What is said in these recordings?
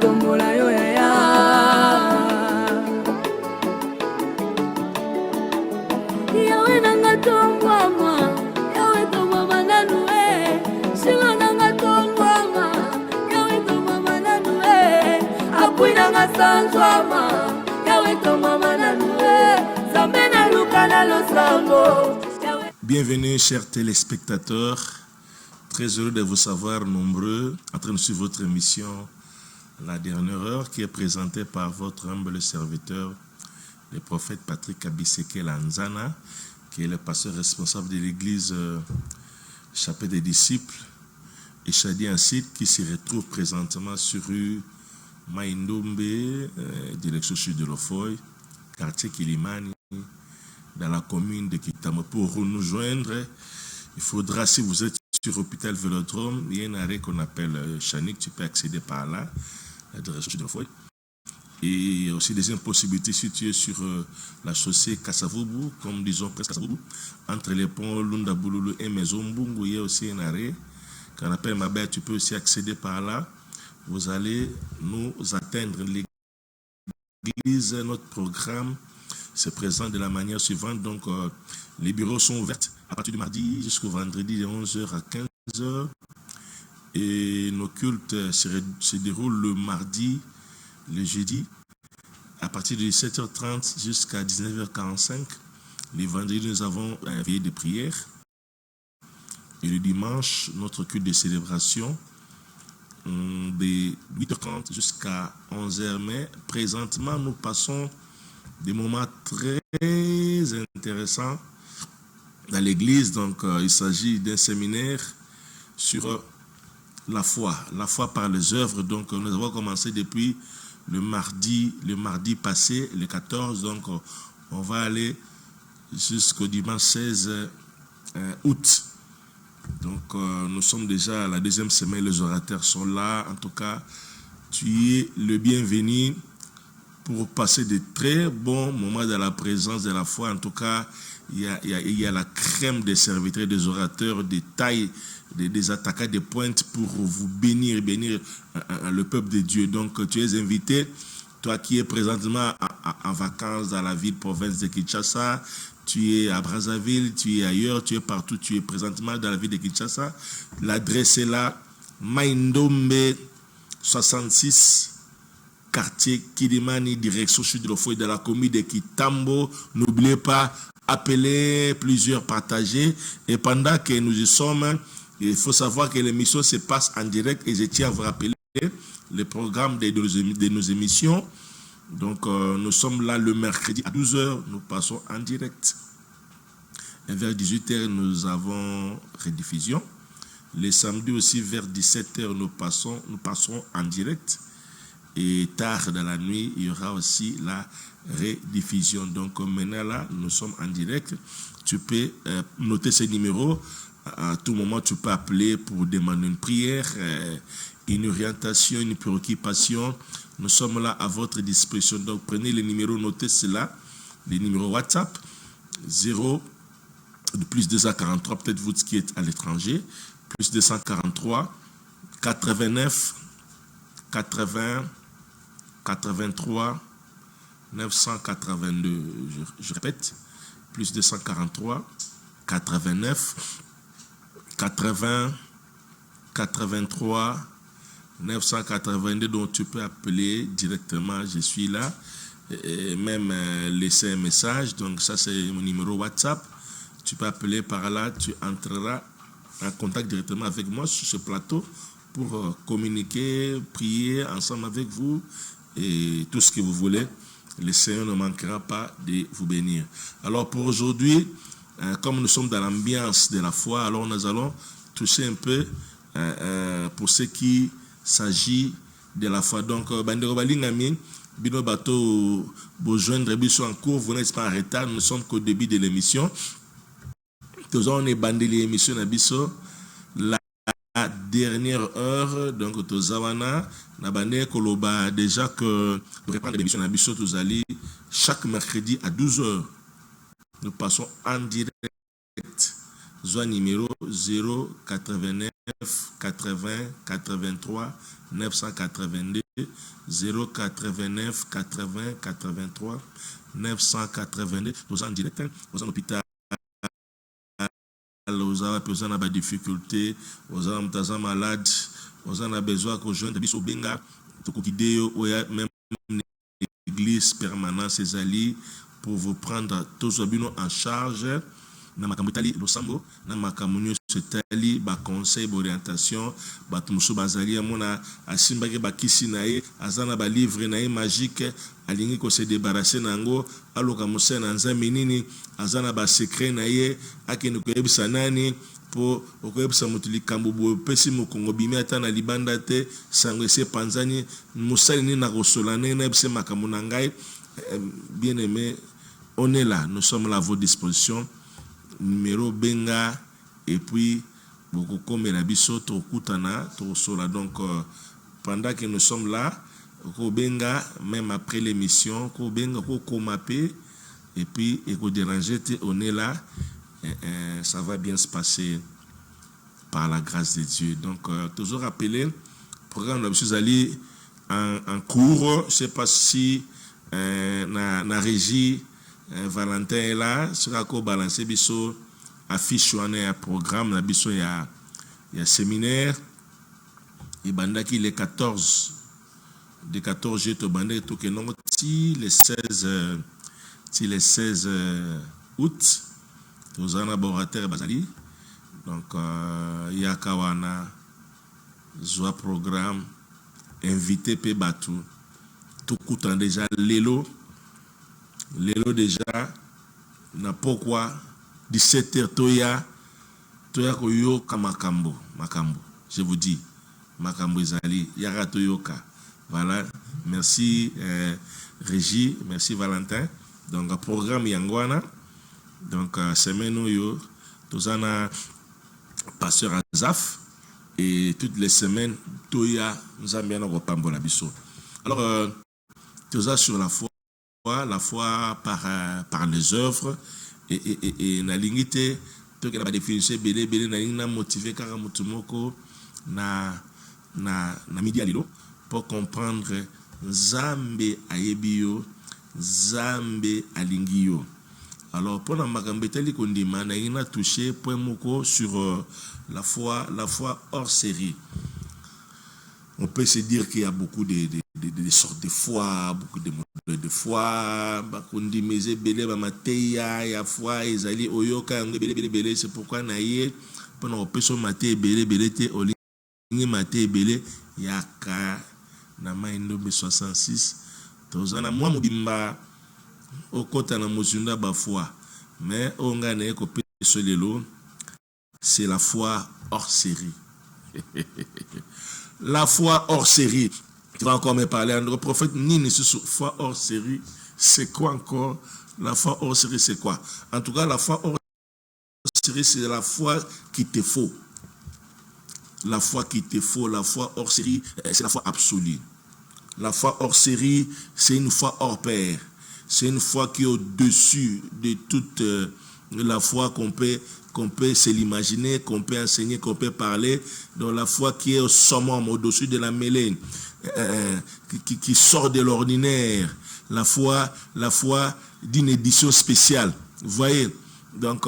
tombola yo yaya yawe nanga tongwama yawe tongwama nanue singa nanga tongwama yawe tongwama nanue apui nanga sanzwama yawe tongwama nanue zamena lukana losango. Bienvenue chers téléspectateurs. Très heureux de vous savoir nombreux en train de suivre votre émission La Dernière Heure qui est présentée par votre humble serviteur, le prophète Patrick Abiseke Lanzana, qui est le pasteur responsable de l'église Chapelle des Disciples et Chadi Ancite qui se retrouve présentement sur rue Maïndombe, direction sud de Lofoy, quartier Kilimani, dans la commune de Kitamo. Pour nous joindre, il faudra, si vous êtes sur l'hôpital Vélodrome, il y a un arrêt qu'on appelle Chanik, tu peux accéder par là, la direction de Foy. Et il y a aussi deuxième possibilité, si tu es sur la chaussée Kassavubu, comme disons presque Kassavubu, entre les ponts Lunda Boululu et Maison Mbungu, il y a aussi un arrêt qu'on appelle Mabé, tu peux aussi accéder par là. Vous allez nous atteindre. L'église, notre programme se présente de la manière suivante. Donc, les bureaux sont ouverts à partir du mardi jusqu'au vendredi de 11h à 15h. Et nos cultes se déroulent le mardi, le jeudi, à partir de 17h30 jusqu'à 19h45. Les vendredis, nous avons un veillée de prière. Et le dimanche, notre culte de célébration de 8h30 jusqu'à 11h. Mais présentement, nous passons des moments très intéressants dans l'église. Donc, il s'agit d'un séminaire sur la foi par les œuvres. Donc, nous avons commencé depuis le mardi passé, le 14. Donc, on va aller jusqu'au dimanche 16 août. Donc, nous sommes déjà à la deuxième semaine. Les orateurs sont là. En tout cas, tu es le bienvenu pour passer de très bons moments dans la présence de la foi. En tout cas, il y a la crème des serviteurs, des orateurs, des tailles, des attaquants, des pointes pour vous bénir le peuple de Dieu. Donc, tu es invité, toi qui es présentement en vacances dans la ville province de Kinshasa, tu es à Brazzaville, tu es ailleurs, tu es partout, tu es présentement dans la ville de Kinshasa. L'adresse est là, Maïndombe 66, quartier Kilimani, direction sud de Lofoy, de la commune de Kitambo. N'oubliez pas, appelez plusieurs, partagez. Et pendant que nous y sommes, il faut savoir que l'émission se passe en direct et je tiens à vous rappeler le programme de nos émissions. Donc, nous sommes là le mercredi à 12h, nous passons en direct. Et vers 18h, nous avons rediffusion. Les samedis aussi, vers 17h, nous passerons en direct. Et tard dans la nuit, il y aura aussi la rediffusion. Donc, maintenant, là, nous sommes en direct. Tu peux noter ces numéros. À tout moment, tu peux appeler pour demander une prière, une orientation, une préoccupation. Nous sommes là à votre disposition. Donc, prenez les numéros, notez cela. Les numéros WhatsApp, 0, plus 243, peut-être vous qui êtes à l'étranger, plus 243, 89, 80, 83, 982. Je répète, plus 243, 89, 80, 83, 982, dont tu peux appeler directement, je suis là, et même laisser un message. Donc ça c'est mon numéro WhatsApp, tu peux appeler par là, tu entreras en contact directement avec moi sur ce plateau pour communiquer, prier ensemble avec vous et tout ce que vous voulez. Le Seigneur ne manquera pas de vous bénir. Alors pour aujourd'hui, comme nous sommes dans l'ambiance de la foi, alors nous allons toucher un peu pour ce qui s'agit de la foi. Donc, Bandero Balingami, Bino Bato, Bojoindre Bisso en cours, vous n'êtes pas en retard, nous ne sommes qu'au début de l'émission. Nous avons bandé l'émission à Bisso, la dernière heure, donc Tozawana, Nabane Koloba, déjà que nous reprendre l'émission à Bisso, tous allés chaque mercredi à 12h. Nous passons en direct Zoa numéro 089 80 83 982 089 80 83 982. Nous en direct, nous en hôpital. Aux gens ont des difficultés, aux gens malades, aux gens ont besoin que jeunes de benga, même l'église permanente, ses alliés, pour vous prendre tous en charge. Na makamutali losambo na makamunyo setali ba conseil d'orientation batu musu bazali amona asimbake bakisi naye azana ba livre naye magique alingi ko se débarrasser nango aloka musena nzambe nini azana ba secret naye akeni ko yebisa nani po okoyebisa mutu likambo bo pesi mukongo bimi ata na libanda te sango ese panzani musali ni na kosola ne na yebisa makamuna ngai. Bien aimé, on est là, nous sommes là à votre disposition. Numéro benga et puis beaucoup comme la biso to kutana to sola. Donc pendant que nous sommes là ko benga même après l'émission ko benga ko komapé et puis et ko déranger, on est là, ça va bien se passer par la grâce de Dieu. Donc toujours rappeler programme de suis allé en cours. Je sais pas si na régie Valentin est là, sera ko balancer biso affiche un programme la biso ya séminaire et bandaki les 14 jet bandé tout que non ti les 16 août tous en laboratoire bazali. Donc ya kawana zoa programme invité pe batu tout coûtant déjà lelo déjà na pourquoi 17h toya koyoka makambo je vous dis makambo ezali yaka toyoka. Voilà, merci Régie, merci Valentin. Donc programme yangwana donc semaine oyo tozana pasteur Azaf et toutes les semaines toya nzambe na kopambola biso. Alors toza sur la foi par les œuvres et na lingité to que la définition belé na motiver car mutumoko na midi alilo pour comprendre Nzambe ayebio Nzambe alingio. Alors pour la makambeteli kondima na ina touché point moko sur la foi hors série. On peut se dire qu'il y a beaucoup de sortes de foi, beaucoup de modèles de foi. Bakundi meze belé ba mateya ya foi ezali oyoka belé. C'est pourquoi naie pendant on peut so maté belé te olingi maté belé yaka na maindo 66. Tozana moi mobimba okota na mozunda ba foi. Mais onga na ko peso lelo c'est la foi hors série. La foi hors série. Tu vas encore me parler. Le prophète Nini sur foi hors série. C'est quoi encore? La foi hors série, c'est quoi? En tout cas, la foi hors série, c'est la foi qui te faut. La foi qui te faut, la foi hors série, c'est la foi absolue. La foi hors série, c'est une foi hors pair. C'est une foi qui est au-dessus de toute la foi qu'on peut se l'imaginer, qu'on peut enseigner, qu'on peut parler. Donc la foi qui est au summum, au-dessus de la mêlée, qui sort de l'ordinaire. La foi d'une édition spéciale. Vous voyez? Donc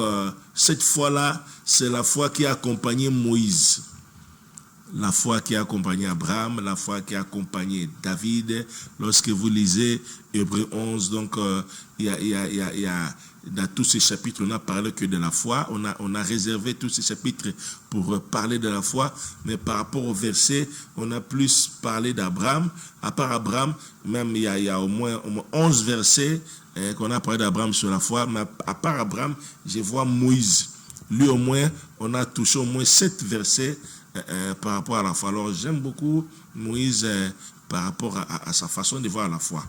cette foi-là, c'est la foi qui a accompagné Moïse. La foi qui a accompagné Abraham, la foi qui a accompagné David. Lorsque vous lisez Hébreux 11, donc il y a dans tous ces chapitres, on a parlé que de la foi. On a réservé tous ces chapitres pour parler de la foi. Mais par rapport au verset, on a plus parlé d'Abraham. À part Abraham, même il y a au moins 11 versets qu'on a parlé d'Abraham sur la foi. Mais à part Abraham, je vois Moïse. Lui au moins, on a touché au moins 7 versets par rapport à la foi. Alors j'aime beaucoup Moïse par rapport à sa façon de voir la foi.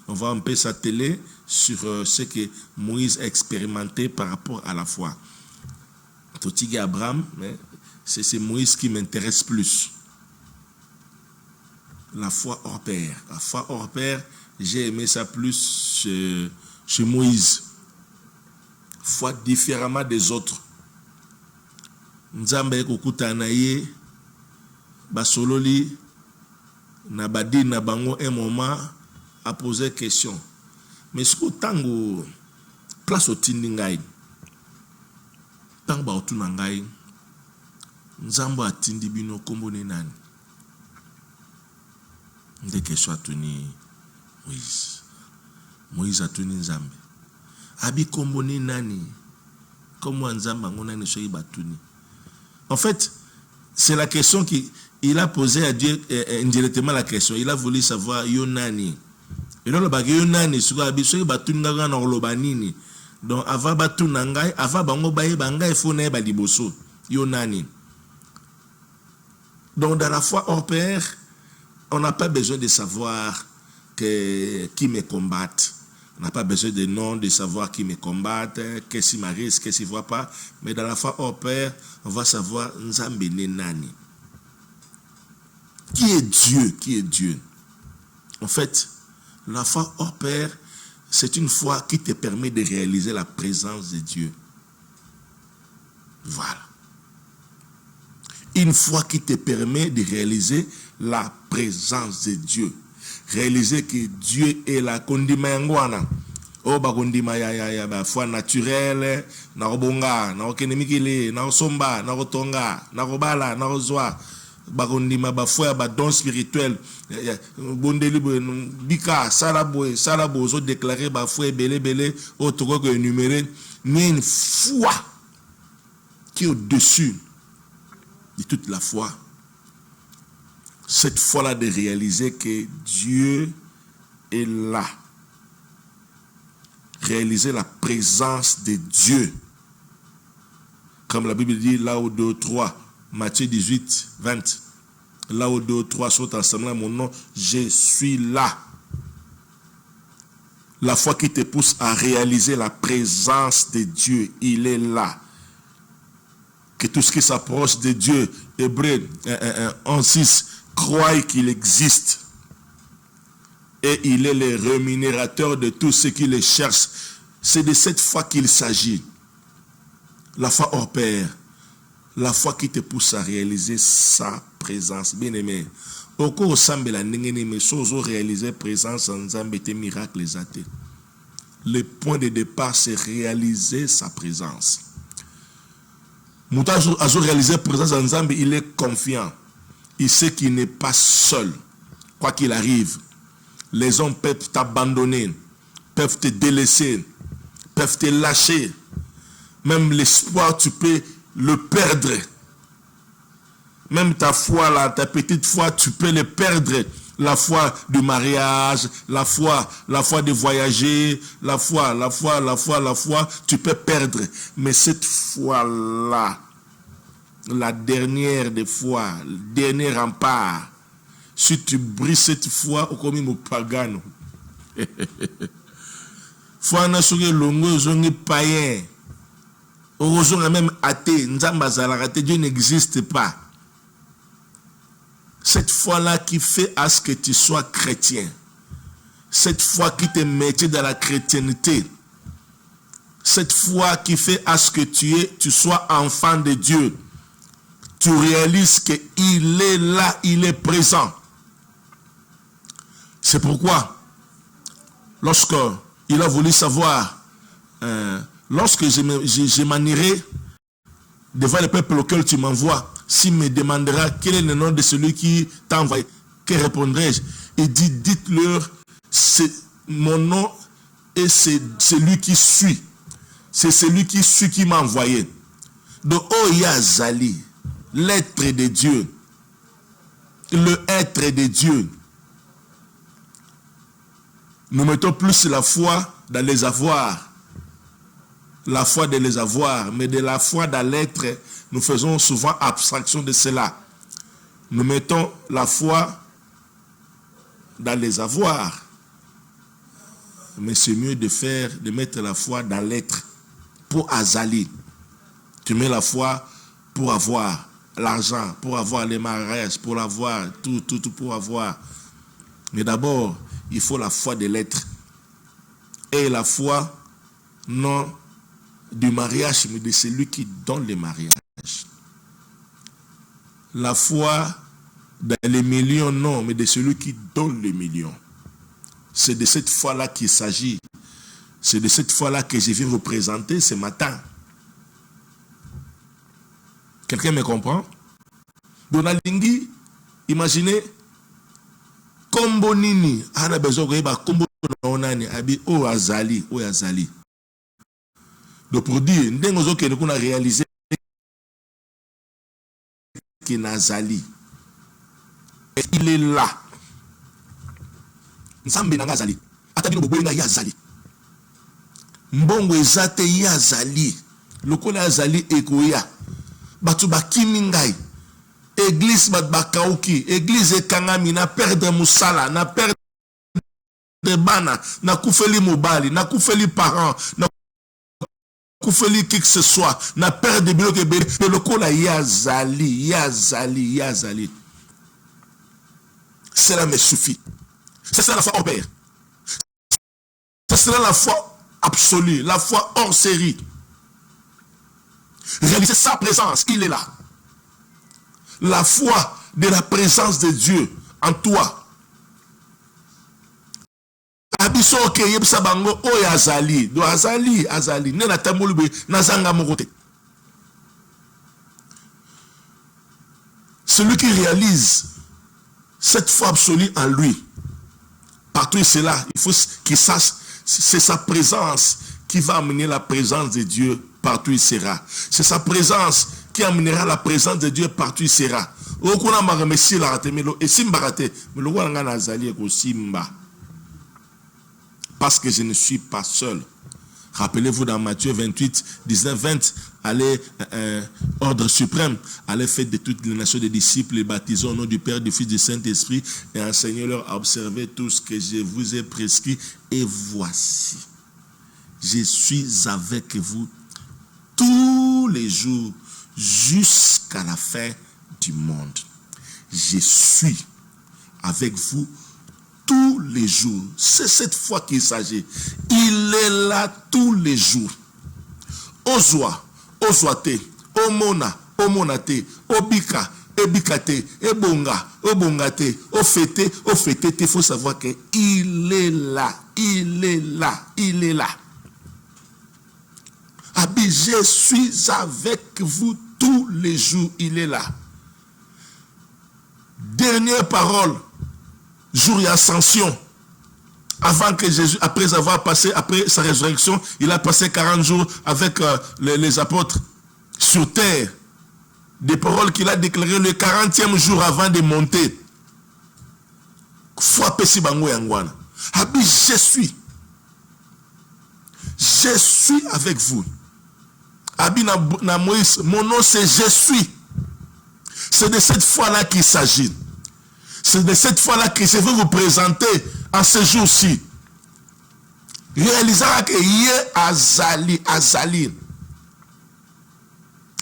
On va un peu s'atteler sur ce que Moïse a expérimenté par rapport à la foi. Totigue Abraham, mais c'est Moïse qui m'intéresse plus. La foi hors pair. La foi hors pair, j'ai aimé ça plus chez Moïse. Foi différemment des autres. Nzambe kokuta na ye basololi na badi na bango un moment a posé question. Mais ce que tango place au tindi ngai tango ba otuna ngai Nzambe atindi bino kombo ne nani? Nde question atuni Moïse. Moïse atuni Nzambe. Abi kombo ne nani? Comment Nzambe ngona ne soyi batuni? En fait, c'est la question qu'il a posée à Dieu indirectement la question. Il a voulu savoir Yonani. Et donc le bagage Yonani sur abisoyi batuni ngana na lobanini. Donc avant batuna ngai, avant bango baye bangai faut na ba liboso Yonani. Donc dans la foi hors pair, on n'a pas besoin de savoir qui me combatte. On n'a pas besoin de nom, de savoir qui me combatte, qu'est-ce qui m'arrive, qu'est-ce qui ne voit pas. Mais dans la foi hors pair, on va savoir Nzambe Nani. Qui est Dieu? Qui est Dieu? En fait, la foi hors pair, c'est une foi qui te permet de réaliser la présence de Dieu. Voilà. Une foi qui te permet de réaliser la présence de Dieu. Réaliser que Dieu est la kondima yangwana. Oh ba kondima ya ba foi naturelle, na robonga, na okenemikile, na osomba, na rotonga, na robala, na rozwa. Ba kondima ba foi ba don spirituel. Bondeli bika salabo zo déclarer ba foi belé au toko que énumérer, mais une foi qui est au-dessus de toute la foi. Cette foi-là de réaliser que Dieu est là. Réaliser la présence de Dieu. Comme la Bible dit, là où 2 3, Matthieu 18, 20. Là où 2 3 sont ensemble à mon nom, je suis là. La foi qui te pousse à réaliser la présence de Dieu, il est là. Que tout ce qui s'approche de Dieu, Hébreux 11:6, croit qu'il existe et il est le rémunérateur de tous ceux qui le cherchent. C'est de cette foi qu'il s'agit. La foi hors pair, la foi qui te pousse à réaliser sa présence. Bien aimé, au cours de la réaliser présence en Nzambe et miracles. Le point de départ, c'est réaliser sa présence. Mouta a réalisé présence en Nzambe, il est confiant. Il sait qu'il n'est pas seul. Quoi qu'il arrive, les hommes peuvent t'abandonner, peuvent te délaisser, peuvent te lâcher. Même l'espoir, tu peux le perdre. Même ta foi, là, ta petite foi, tu peux le perdre. La foi du mariage, la foi de voyager, la foi, tu peux perdre. Mais cette foi-là, la dernière des fois, le dernier rempart, si tu brises cette foi, au comme mon pagano. Foi na souke longo zongi païen. Aujourd'hui même athée, Dieu n'existe pas. Cette foi-là qui fait à ce que tu sois chrétien. Cette foi qui te met dans la chrétienté. Cette foi qui fait à ce que tu sois enfant de Dieu. Tu réalises qu'il est là, il est présent. C'est pourquoi, lorsque il a voulu savoir, lorsque je m'en irai devant le peuple auquel tu m'envoies, s'il me demandera quel est le nom de celui qui t'a envoyé, que répondrai-je? Il dit, dites-leur, mon nom et c'est celui qui suit. C'est celui qui suit qui m'a envoyé. Donc, oh Yazali, l'être de Dieu, le être de Dieu. Nous mettons plus la foi dans les avoirs. La foi de les avoir, mais de la foi dans l'être, nous faisons souvent abstraction de cela. Nous mettons la foi dans les avoirs. Mais c'est mieux de mettre la foi dans l'être. Pour Azali. Tu mets la foi pour avoir l'argent, pour avoir les mariages, pour avoir tout pour avoir. Mais d'abord, il faut la foi de l'être. Et la foi, non du mariage, mais de celui qui donne le mariage. La foi dans les millions, non, mais de celui qui donne les millions. C'est de cette foi-là qu'il s'agit. C'est de cette foi-là que je viens vous présenter ce matin. Quelqu'un me comprend? Donalingi, imaginez, kombo nini, ana besoin de kombo nani, abi o azali, o azali. Donc pour dire, nous que nous avons réalisé qu'il nazali. Il est là. Nzambe na azali. Atabino boboinga ya azali. Mbongo ezate ya azali. Lokola azali ekoya. Batu bakimi ngai. Église bat bakauki. Église ekangami na perdre musala, na perdre bana, na kufeli mobali, na kufeli parent, na kufeli qui que ce soit, na perdre bilo ke bele. Lokola ya azali, ya azali, ya azali. Cela me suffit. C'est ça la foi hors pair. C'est cela la foi absolue, la foi hors série. Réaliser sa présence, il est là. La foi de la présence de Dieu en toi. Abiso ke yebsa bango o azali, do azali, azali, ne na tamulube nazanga mokote. Celui qui réalise cette foi absolue en lui, partout il est là, il faut qu'il sache, c'est sa présence qui va amener la présence de Dieu partout il sera. C'est sa présence qui amènera la présence de Dieu partout il sera. Parce que je ne suis pas seul. Rappelez-vous dans Matthieu 28, 19, 20, allez, ordre suprême, allez faire de toutes les nations des disciples, les baptisons au nom du Père, du Fils, du Saint-Esprit, et enseignez-leur à observer tout ce que je vous ai prescrit. Et voici, je suis avec vous tous les jours, jusqu'à la fin du monde. Je suis avec vous tous les jours. C'est cette foi qu'il s'agit. Il est là tous les jours. Ozwa, ozwate, omona, omonate, obika, ebikate, ebonga, obongate, ofete, ofete. Il faut savoir qu'il est là, il est là, il est là. Abi, je suis avec vous tous les jours, il est là. Dernière parole. Jour et ascension, avant que Jésus, après avoir passé, après sa résurrection, il a passé 40 jours avec les apôtres sur terre. Des paroles qu'il a déclarées le 40e jour avant de monter. Foi pesi bango yangwana. Abi, je suis avec vous. Abi na Moïse, mon nom c'est je suis. C'est de cette foi-là qu'il s'agit. C'est de cette fois-là que je vais vous présenter en ce jour-ci. Réalisez que hier azali, azali.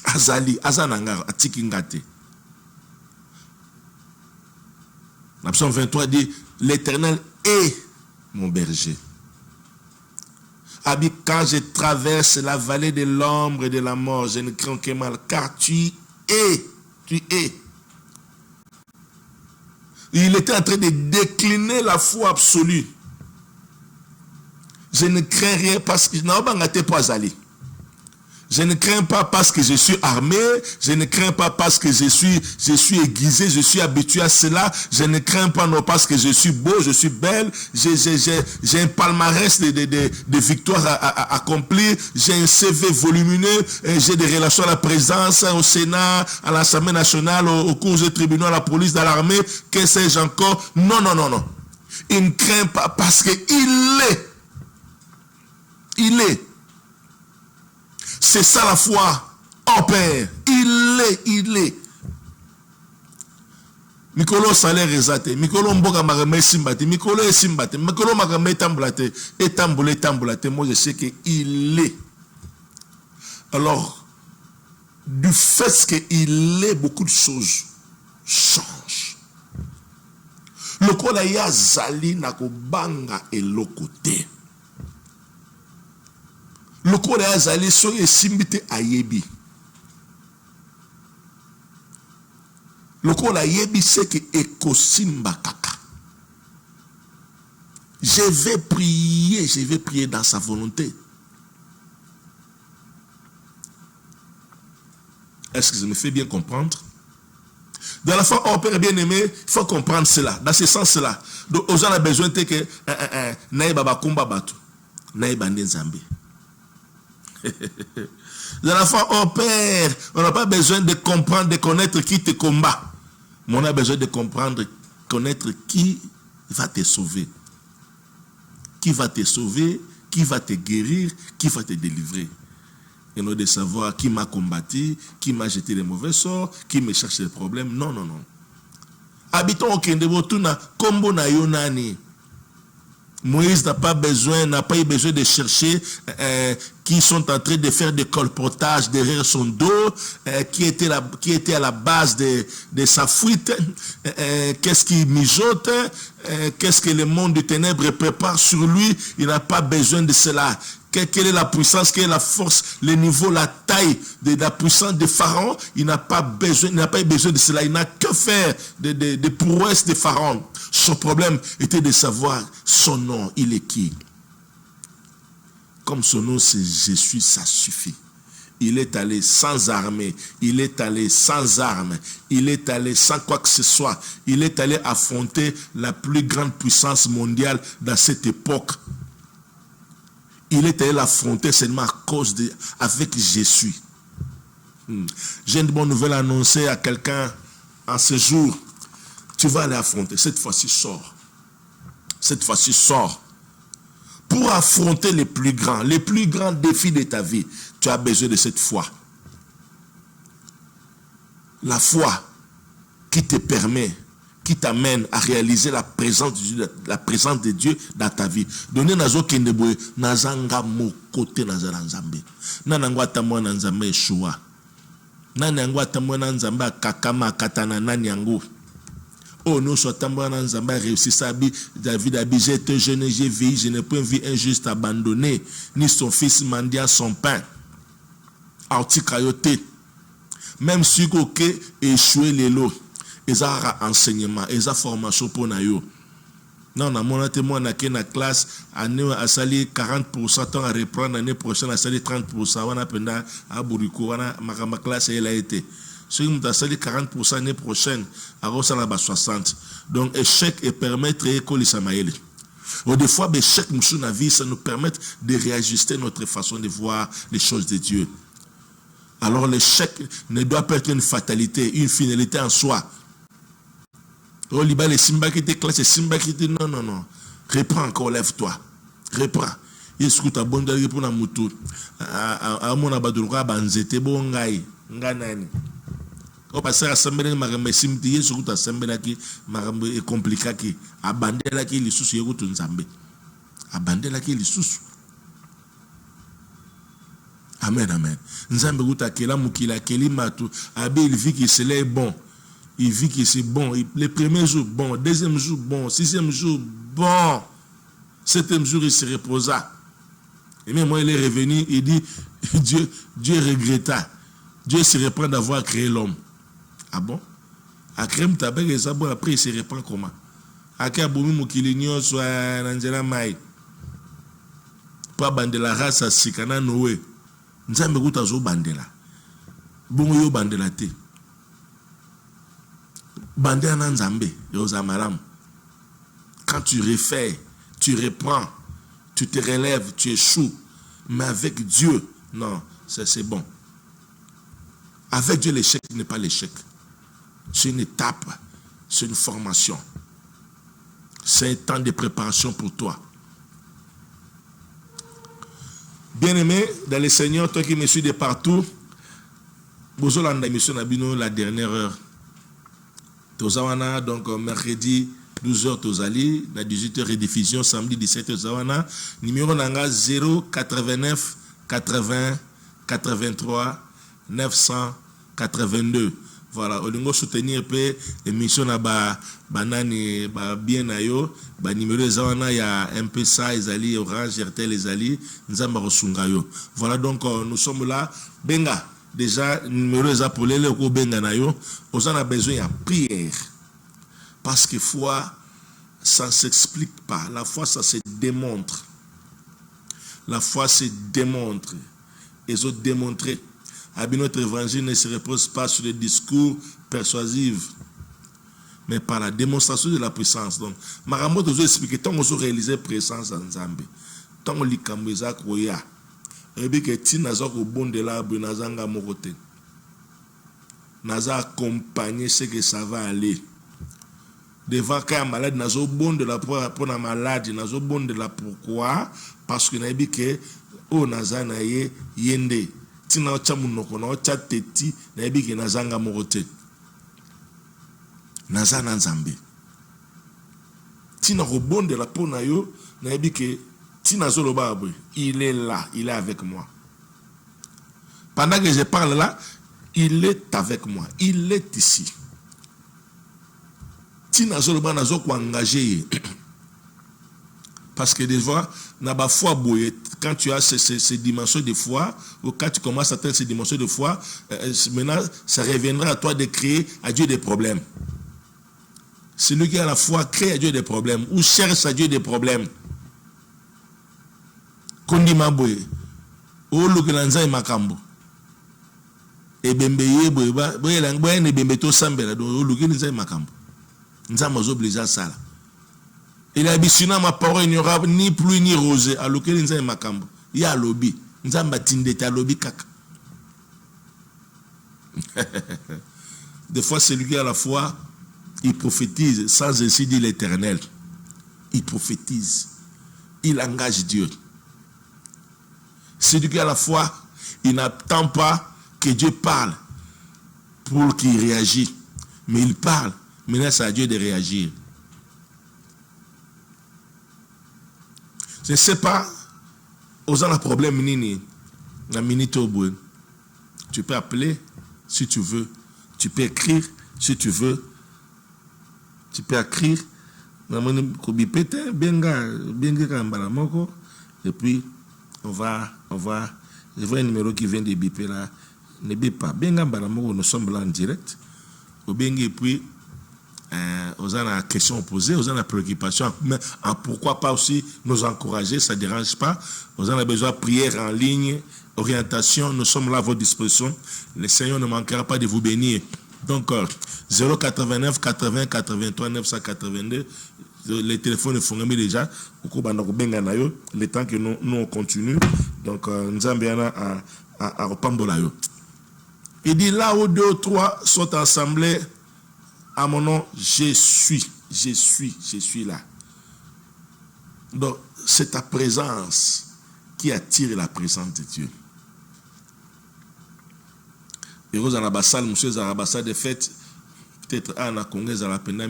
Azali, azananga, atikingate. La Psaume 23 dit, l'Éternel est mon berger. Abi, quand je traverse la vallée de l'ombre et de la mort, je ne crains que mal, car tu es. Il était en train de décliner la foi absolue. Je ne crains rien parce que je n'ai pas allé. Je ne crains pas parce que je suis armé. Je ne crains pas parce que je suis aiguisé. Je suis habitué à cela. Je ne crains pas non parce que je suis beau, je suis belle. J'ai un palmarès de victoires à accomplir. J'ai un CV volumineux. J'ai des relations à la présidence, au Sénat, à l'Assemblée nationale, au cours des tribunaux, à la police, dans l'armée. Que sais-je encore? Non, non, non, non. Il ne craint pas parce qu'il est. Il est. C'est ça la foi en Père. Il est. Mikolo salaire exate. Mikolo mboka magame simbate. Mikolo simbate. Mikolo magame tambulate. Etambulate. Moi je sais qu'il est. Alors, du fait qu'il est, beaucoup de choses changent. Le kola ya zali nakobanga elokote. Le corps est allé sur les simbité ayebi. Lokola yebi seke ekosimba kaka. Je vais prier dans sa volonté. Est-ce que je me fais bien comprendre? Dans la foi, Père bien-aimé, il faut comprendre cela. Dans ce sens-là, donc, aux gens ont besoin de que naïba bakumba batu, naïba nzambe. Dans la foi, Père, on n'a pas besoin de comprendre, de connaître qui te combat. Mais on a besoin de comprendre, connaître qui va te sauver. Qui va te sauver, qui va te guérir, qui va te délivrer. Et non de savoir qui m'a combattu, qui m'a jeté les mauvais sorts, qui me cherche les problèmes. Non, non, non. Habitons au Kendebo, tout na kombo na yonani. Moïse n'a pas eu besoin de chercher qui sont en train de faire des colportages derrière son dos, qui était à la base de sa fuite, qu'est-ce qui mijote, qu'est-ce que le monde du ténèbres prépare sur lui. Il n'a pas besoin de cela. Quelle est la puissance, quelle est la force, le niveau, la taille de la puissance de Pharaon? Il n'a pas eu besoin de cela. Il n'a que faire de prouesses de Pharaon. Son problème était de savoir son nom. Il est qui? Comme son nom c'est je suis, ça suffit. Il est allé sans armée, il est allé sans armes, il est allé sans quoi que ce soit. Il est allé affronter la plus grande puissance mondiale dans cette époque. Il est allé l'affronter seulement à cause de, avec Jésus. J'ai une bonne nouvelle à annoncer à quelqu'un en ce jour. Tu vas aller affronter. Cette fois-ci, sors. Cette fois-ci, sors. Pour affronter les plus grands défis de ta vie, tu as besoin de cette foi. La foi qui te permet, qui t'amène à réaliser la présence de Dieu dans ta vie. Donner nazo kendeboe nazanga mo côté nazala nzambe. Nanangwa tamwa na nzambe Yeshua. Nanangwa tamwa na nzambe kakama katana nanyango. Oh nous sommes tamwa na nzambe réussi sa vie. David a dit j'étais jeune, j'ai vieilli, je n'ai point vu un juste abandonné, ni son fils mendiant son pain. Artikayote. Même si koke échoué les lots. Ils ont enseignement, ils ont formation pour nous. Non, mon témoin a na classe, année a sali 40%, on a reprendre l'année prochaine, a sali 30%, on a pendant à Bouriko, on a ma classe elle a été. Si on a sali 40% l'année prochaine, à Rosala 60. Donc échec et permettre école Samaël. Ou des fois, échec nous dans la vie, ça nous permet de réajuster notre façon de voir les choses de Dieu. Alors l'échec ne doit pas être une fatalité, une finalité en soi. Oh, les Simba qui te classe, Simba qui te non, non, non. Reprends encore, lève-toi. Reprends. Est-ce ta bonne d'aller pour la moto? À mon abadouka, banzete, bon, ngai, nganani. Au passé, assemblée, marambe, simti, est-ce que ta assemblée qui, marambe, est compliqué, qui, abandé la qui, les sous, yégo, ton zambé. Abandé la qui, les sous. Amen, amen. Nzambe, gouta, kela, moukila, keli, matou, abé, il vit qu'il se l'est bon. Il vit que c'est bon. Le premier jour, bon. Deuxième jour, bon. Sixième jour, bon. Septième jour, il se reposa. Et même moi, il est revenu, il dit, Dieu regretta. Dieu se reprend d'avoir créé l'homme. Ah bon? A créé Mtabek et ça, bon, après, il se reprend comment? A créé Aboumi Moukilinion, soit Nangela Maï. Pas Bandela race à Sikana Noé. Nzambe Gouta Zo Bandela. Bon, yo Bandela te. Quand tu refais, tu reprends, tu te relèves, tu échoues. Mais avec Dieu, non, c'est bon. Avec Dieu, l'échec n'est pas l'échec. C'est une étape, c'est une formation. C'est un temps de préparation pour toi. Bien-aimé, dans le Seigneur, toi qui me suis de partout, la dernière heure. Tozawana, donc mercredi 12h Tozali, la 18h rediffusion, samedi 17h Tozawana, numéro nanga 089 80 83 982. Voilà, on doit soutenir peu émission na banani bien na yo, ba numéro Zawana ya MPSA Ezali Orange RTL Ezali Nzamba Rosunga yo. Voilà donc nous sommes là, benga déjà numéro les appelés le Kobenganayo, on a besoin de prière. Parce que foi, ça ne s'explique pas. La foi, ça se démontre. La foi se démontre. Et se démontrer. Notre évangile ne se repose pas sur les discours persuasifs, mais par la démonstration de la puissance. Donc, Marambo nous explique tant qu'on se réalise présence en Zambie, tant qu'on lit Kambiza Koya, et bien que ti naza ko bon de l'arbre nazanga morote, naza accompagner ce que ça va aller. Devant qu'un malade nazo bon de la pour la maladie, nazo bon de la pourquoi, parce que n'a dit que oh naza na yende. Tina chamunoko na chateti na ebiki nazanga morote nazana nzambe tina rebonde la pona yo na ebiki tina zoloba abwe il est là, il est avec moi. Pendant que je parle là, il est avec moi, il est ici. Tina zoloba nazo ko engagé. Parce que des fois, quand tu as ces dimensions de foi, ou quand tu commences à atteindre ces dimensions de foi, maintenant, ça reviendra à toi de créer à Dieu des problèmes. Celui qui a la foi crée à Dieu des problèmes, ou cherche à Dieu des problèmes. Kondima boye, o lukilanza makambo. E bembeye boye, boye langboye ne bembeto sambela, do o lukilanza makambo. Nzama zobliza sala. Il a dit ma parole, il n'y aura ni pluie ni rosée. À l'occasion, il y a makambo. Il y a lobby. Il y a lobby kaka. Des fois, celui qui a la foi, il prophétise sans ainsi dire l'Éternel. Il prophétise. Il engage Dieu. Celui qui a la foi, il n'attend pas que Dieu parle pour qu'il réagisse. Mais il parle. Maintenant, c'est à Dieu de réagir. Je ne sais pas, aux un problème nini, la minute au bout. Tu peux appeler si tu veux, tu peux écrire si tu veux, tu peux écrire. Et puis on va, je vois un numéro qui vient de biper là, ne bip pas. Nous sommes là en direct. Et puis aux a la question posée, aux a la préoccupation, mais pourquoi pas aussi nous encourager, ça ne dérange pas. Aux a besoin de prière en ligne, orientation, nous sommes là à votre disposition. Le Seigneur ne manquera pas de vous bénir. Donc, 089 80 83 982, les téléphones font déjà, le temps que nous on continue. Donc, nous avons à Pambola. Il dit là où 2 ou 3 sont assemblés, à mon nom, je suis là. Donc, c'est ta présence qui attire la présence de Dieu. Et vous en avez salle, monsieur Zarabassa de fête, peut-être à la Congrès, à la peine, à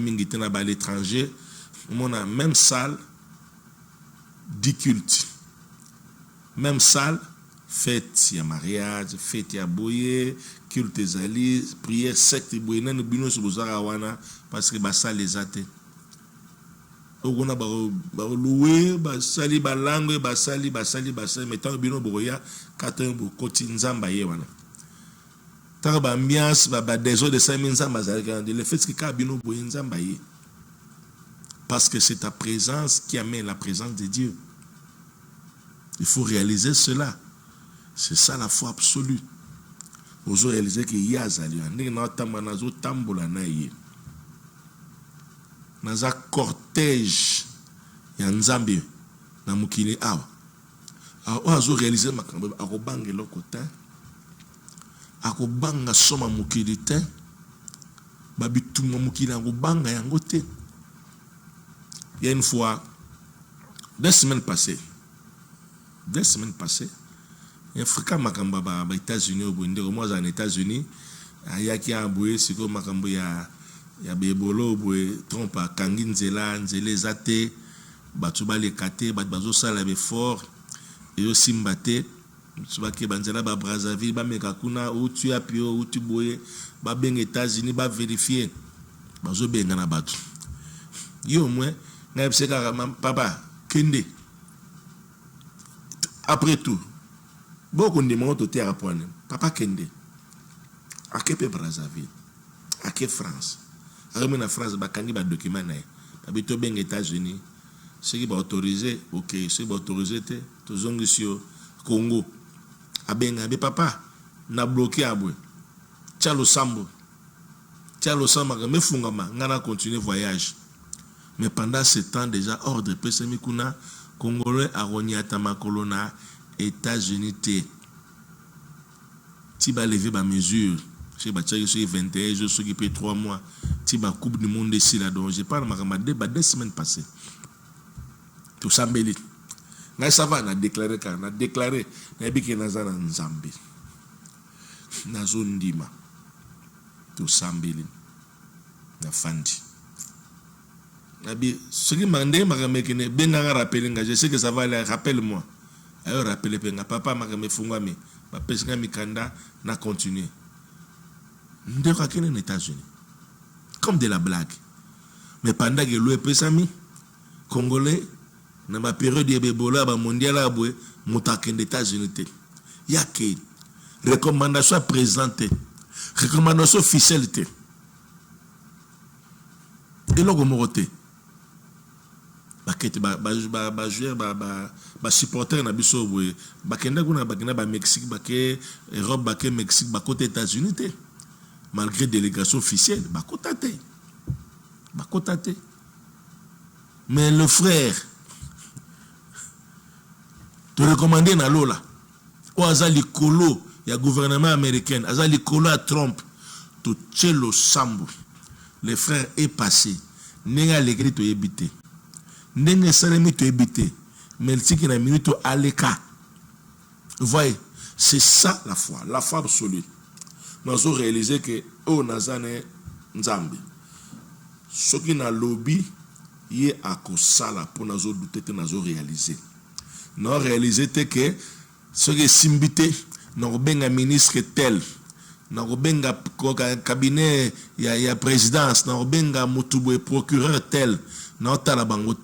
l'étranger, on a même salle, 10 cultes. Même salle, fête, il y a mariage, fête, il y a boyer, culte zali, prière, secte, boyer, nous bino sur Bozarawana, parce que ça les a été. On a loué, basali, balangue, basali, mais tant bino boya, katin bo kotinzamba yewana. Tant ambiance, des eaux de 5000 zamba, le fait que kabino boye nzamba ye. Parce que c'est ta présence qui amène la présence de Dieu. Il faut réaliser cela. C'est ça la foi absolue. Vous avez réalisé qu'il y a un cortège il y a un Zambie na mukili awa. Vous avez réalisé que akobanga lokota akobanga soma mukili te babituma mukili akobanga yango te. Il y a une fois 2 semaines passées, il y a un frère Makamba aux États-Unis, moi aux États-Unis, il y a qui a aboué, c'est comme Makamba, il y a Bebolo, trompe à Kangin Zela, Nzele Zate, Batuba les Kate, Batbazo Salabe fort, et aussi Mbate, Subake Banzela, Brazzaville, Bamekakuna, où tu as pio, où tu boye, Babeng États-Unis, ba vérifier, Bazo Bengana Batu. Yo, moi, papa, Kende. Après tout, beaucoup de monde au terre à prendre. Papa Kende. À quel Brazzaville? À quelle France? À la France, il y a des documents. Il y a des États-Unis. Ceux qui sont autorisés, ok. Ceux qui sont autorisés, tous les gens Congo. Abenga, papa, na bloqué à bout. Tchalo Sambo. Tchalo Sambo, mais Fungama, on a continué le voyage. Mais pendant ce temps, déjà, ordre, Pessemikuna, Congolais, Aronia, Tamakolona, États-Unis, tu vas lever ma mesure. Je suis 21 jours, je suis 3 mois. Tu vas coupe du monde ici là-dedans. Je parle de ma 2 semaines passées. Tout ça, mais ça va, on a déclaré, on a déclaré, on a dit que nous sommes en Zambie. Nous sommes en Dima. Tout ça, on a fandi. Ce qui m'a dit, je sais que ça va aller, rappelle-moi. Alors, rappelle-moi, papa m'a dit, Fungami, ma pesca mikanda n'a continué. Nous sommes aux États-Unis. Comme de la blague. Mais pendant que l'Ouest Pesami, Congolais, dans ma période de Ebola, mondial, nous sommes aux États-Unis. Il y a que recommandation présentée, recommandation officielle. Et là, vous ba supporter na biso boye bakenda kuna bakenda ba Mexique baké Europe baké Mexique bakote États-Unis malgré délégation officielle bakotate mais le frère te recommander na lola o azali kolo ya gouvernement américain azali kolo à Trump to Tchelo Sambo le frère est passé nenga l'écrit to yebité nenga salemi to yebité mais le qui na minute aleka. Vous voyez, c'est ça la foi absolue. Nous avons réalisé que au Nazane Nzambi, ce qui na lobby y a kosala pour nous douter que nous avons réalisé. Nous avons réalisé que ce qui est simbité, nous avons un ministre tel, nous avons un cabinet, il y a présidence, nous avons un procureur tel, nous avons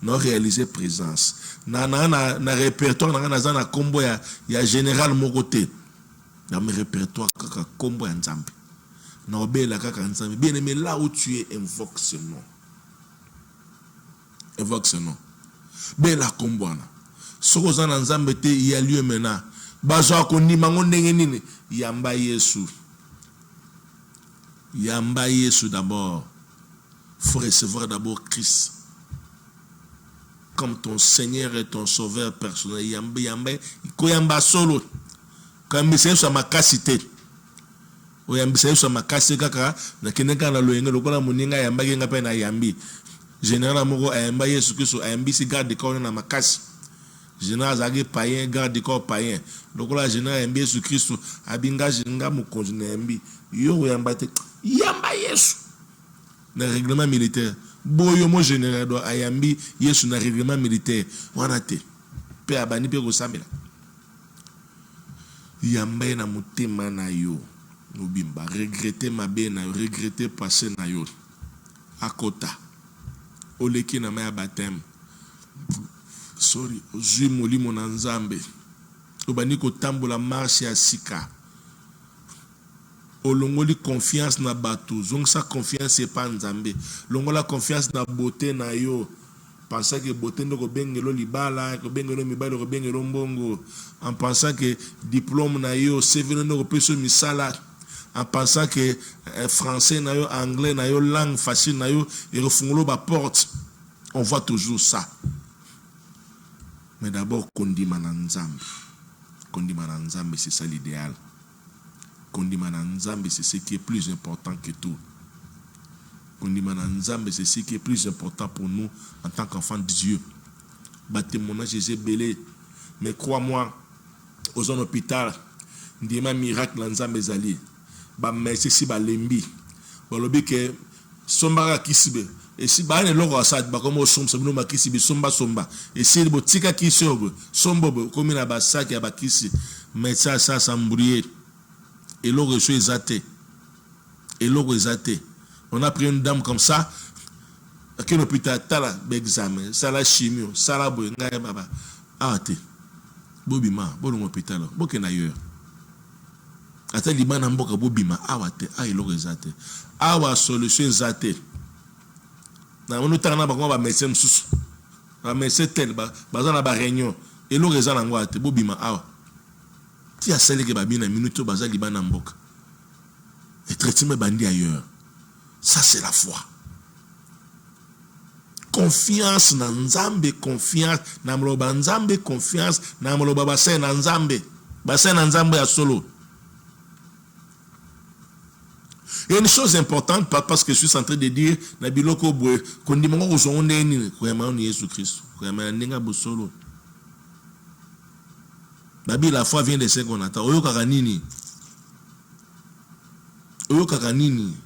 nous réalisé présence. Na répertoire na combo ya général Mokoté. Dans mes répertoires kaka combo ya Nzambe. Na obela kaka Nzambe. Bien aimé, là où tu es, invoque ce nom. Invoque ce nom. Bela combo na. Soko za na Nzambe te il y a lieu maintenant. Bazo ko ndima ngo ndenge nini? Yamba Yesu. Yamba Yesu d'abord. Faut recevoir d'abord Christ comme ton Seigneur et ton Sauveur personnel. Yamba solo. Quand je suis ma cassité. Je suis ma cassité. Je suis yambi. Général Moro a yamba Yesu Christ a yambi si garde de corps na ma casse. Général Zagé païen garde de corps païen. Donc là général yambi Yesu Christ a binga jinga mu konjine yambi. Yo yamba te yamba Yesu. Le règlement militaire. Boyo mo général do ayambi Yesu na règlement militaire wana te pe abani pe ko samela yamba na mutema na yo nobimba regretter ma be na regretter passé na yo akota oleki na ma baptême sorry ozui molimo na Nzambe obani ko tambola marche ya sika olongoli confiance na batou donc sa confiance c'est pas Nzambe longola confiance na beauté na yo pensant que beauté ndoko bengelo libala ko bengelo mibalo ko bengelo mbongo en pensant que diplôme na yo CV ndoko peso misala en pensant que français na yo anglais na yo langue facile na yo et refungolo ba porte on voit toujours ça mais d'abord kondima na Nzambe c'est ça l'idéal. Kondimana Nzambe, c'est ce qui est plus important que tout. Kondimana Nzambe, c'est ce qui est plus important pour nous en tant qu'enfants de Dieu. Bâtiment, Jésus belé. Mais crois-moi, aux hôpital, ndima miracle Nzambe zali. Ba merci si ba lembi. Ba lobi que somba kisibe. Et si ba ne logo asad ba comme somba sabino ma kisibe somba. Et si bo tika kisobo, sombo comme na ba saki ya ba kisi. Mais ça s'embrouiller. Et l'eau est athée. On a pris une dame comme ça, qui est hôpital, tala, examen, ça la chimio, ça la boue, ngaye baba. Ah, t'es. Bobima, bon hôpital, bon ailleurs. ata libana mboka bobima awa te eloko eza te awa solution eza te na monu tanga na bango ba médecin mususu ba médecin tel baza na ba réunion eloko eza nango te bobima awa ti asaleke babina minute baza libana mboka et traitement bandi ailleurs. Ça c'est la foi. Confiance na Nzambe, confiance na mloba Nzambe, confiance na mloba bassin na Nzambe. Bassin na Nzambe ya solo. Il y a une chose importante parce que je suis en train de dire na biloko boye kondi mongo ozonde ni vraiment ni Jésus Christ. Vraiment ninga bosolo. Babi la foi vient de ce qu'on attend. Oyo kaka nini? Oyo kaka nini?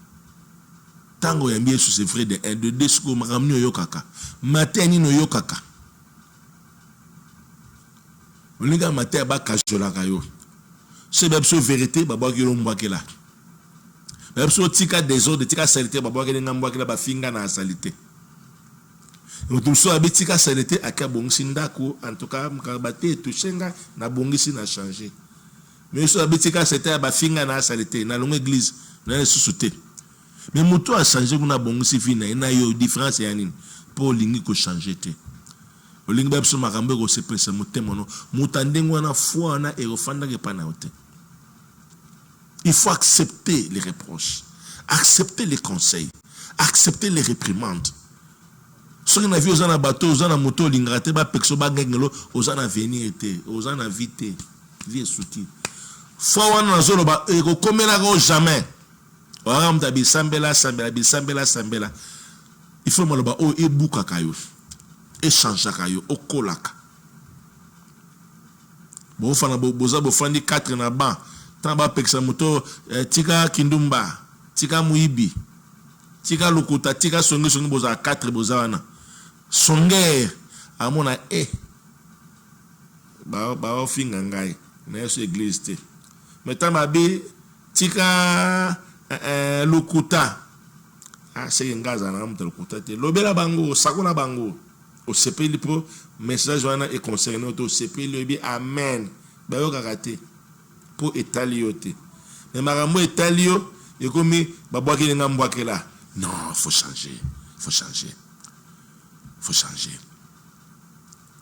Tango ya mbie sous ses frères de 1, de 2, suko makamni oyo kaka. Mateni no yo kaka. Olinga matin ba kajola kayo. C'est bebso vérité baba ki lo mbakela. Bebso tika désordre, tika saleté baba ki nga mbakela ba finga na saleté. Otumso abi tika saleté aka bongisi ndako en tout cas mkabate touchenga na bongisi na changer. Mais so abi tika saleté ba finga na saleté na longue église na susute. Mais moto a changé kuna bongisi fina ina yo différence ya nini pour lingi ko changer te. Olingi bebso makambe ko se pese motemono mutandengo na foi na e ofanda ke pana ote. Il faut accepter les reproches, accepter les conseils, accepter les réprimandes. Si on a vu aux bateau, aux na moto, l'ingrate, ba pexo ba gengelo, aux na venir été, aux na vite, vie souti. Faut on a zolo ba ego comme la go jamais. Oram tabi sambela. Il faut maloba o e buka kayo, e change kayo, o kolaka. Bon fana boza bo fandi 4 na ban. Tamba peksa moto tika kindumba tika muibi tika lukuta tika songe boza 4 boza wana songe amona ba finga ngai na yesu église te metamba bi tika lukuta c'est ngaza na mta lukuta te lobela bango sakona bango o sepeli po message wana e concerné auto sepeli bi amen ba yo kakate pour étalioter. Mais marambo étalio, et comme babwa qui n'a pas là. Non, faut changer.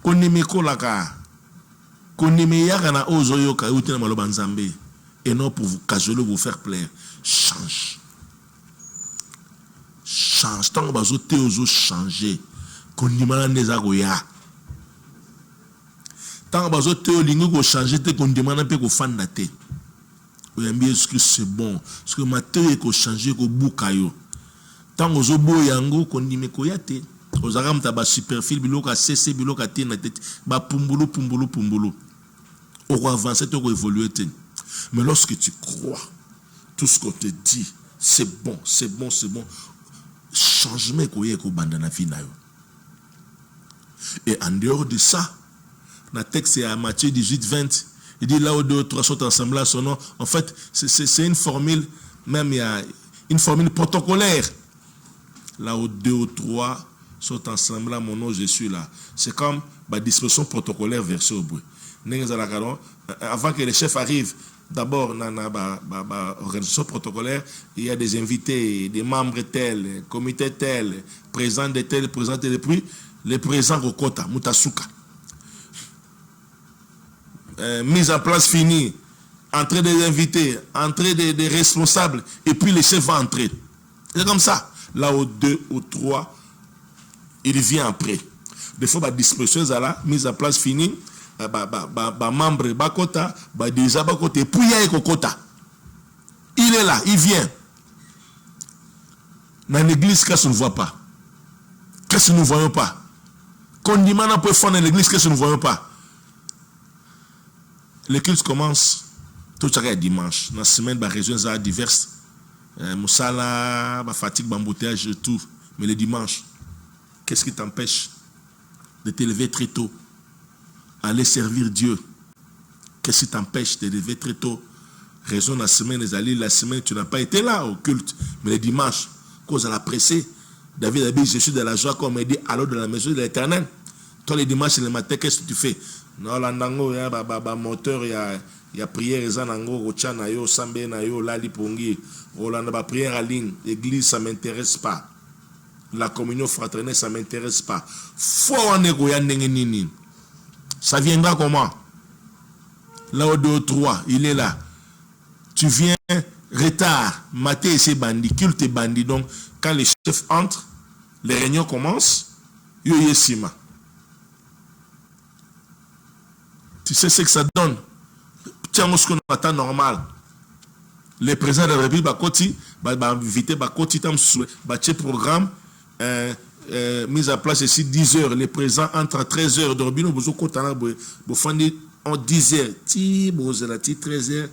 Konime kolaka. Konime yakana ozoyo ka utina maloba nzambe. Et non pour vous cajoler, vous faire plaire. Change. Tant bazo te ozo changer. Konima neza goya. Tant que vous avez changé, vous avez demandé que vous avez fait. Vous avez dit que c'est bon. Parce que vous avez changé, vous avez fait. Tant que vous avez fait, vous avez fait superfile, vous avez cessé, vous avez fait. Vous avez pumbulu. Vous avez avancé, vous avez évolué. Mais lorsque tu crois, tout ce qu'on te dit, c'est bon. Changement que vous avez fait. Et en dehors de ça, dans le texte, c'est à Matthieu 18, 20. Il dit là où 2 ou 3 sont ensemble à son nom. En fait, c'est une formule, même il y a une formule protocolaire. Là où 2 ou 3 sont ensemble à mon nom, je suis là. C'est comme la disposition protocolaire versée au bout. Avant que les chefs arrivent, d'abord, dans l'organisation protocolaire, il y a des invités, des membres tels, comité tel, président de tel, président de puis les présents au quota, Mutasuka. Mise en place finie, entrée des invités, entrée des responsables, et puis les chefs vont entrer. C'est comme ça. Là où 2 ou 3, il vient après. Des fois, la disposition est là, mise en place finie, membre, bakota, déjà bakota, et puis il y a un quota. Il est là, il vient. Dans l'église, qu'est-ce que nous ne voyons pas? Qu'est-ce que nous ne voyons pas? Quand on dit maintenant pour faire dans l'église, qu'est-ce que nous ne voyons pas? Les cultes commencent tout chaque dimanche. Dans la semaine, les régions sont diverses. Moussala, fatigue, embouteillage, tout. Mais le dimanche, qu'est-ce qui t'empêche de te lever très tôt? Aller servir Dieu. Qu'est-ce qui t'empêche de te lever très tôt? Raison la semaine, la semaine, tu n'as pas été là au culte. Mais le dimanche, cause à la pressée, David a dit, je suis de la joie, comme il dit, alors de la maison de l'Éternel. Toi, le dimanche et le matin, qu'est-ce que tu fais? Non, landango ya ba moteur ya prière ezanango kochana yo sambe na yo lali pongi. Olanda ba prière en ligne, église ça m'intéresse pas. La communion fraternelle ça m'intéresse pas. Faut on est goya nini. Ça viendra comment? Là au 2 3, il est là. Tu viens retard, maté et c'est bandit, culte et bandit. Donc quand les chefs entrent, les réunions commencent, yo yesima. Tu sais ce que ça donne? Tiens, ce qu'on attend normal. Les présidents de la République, invité, programme, mise à place ici 10 heures. Les présidents entrent à 13 heures. En 10 heures. 13 heures.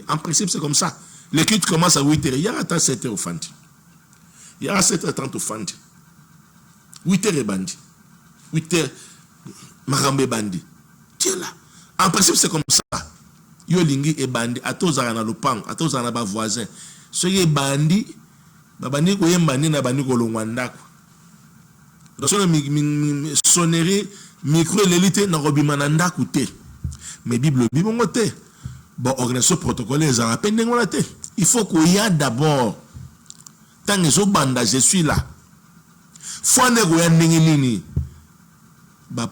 En principe, c'est comme ça. Les cultes commencent à 8 heures. Il y a 7 heures au Fandi. Il y a 7h30 au Fandi. 8 heures et bandi. 8 heures, Marambe bandi. Tiens là. En principe, c'est comme ça. Yo lingi et bandi. A tous à la lopang. A tous à la voisin. Ce qui est bandi, bandi ko yembandi na bandi ko longwanda. Sonnerie, micro l'élite na robimananda koute. Mais Bible ngote. Bon, organisation protocole les rappels n'engolate. Il faut qu'il y ait d'abord. Tant que je banda, je suis là. Faut que y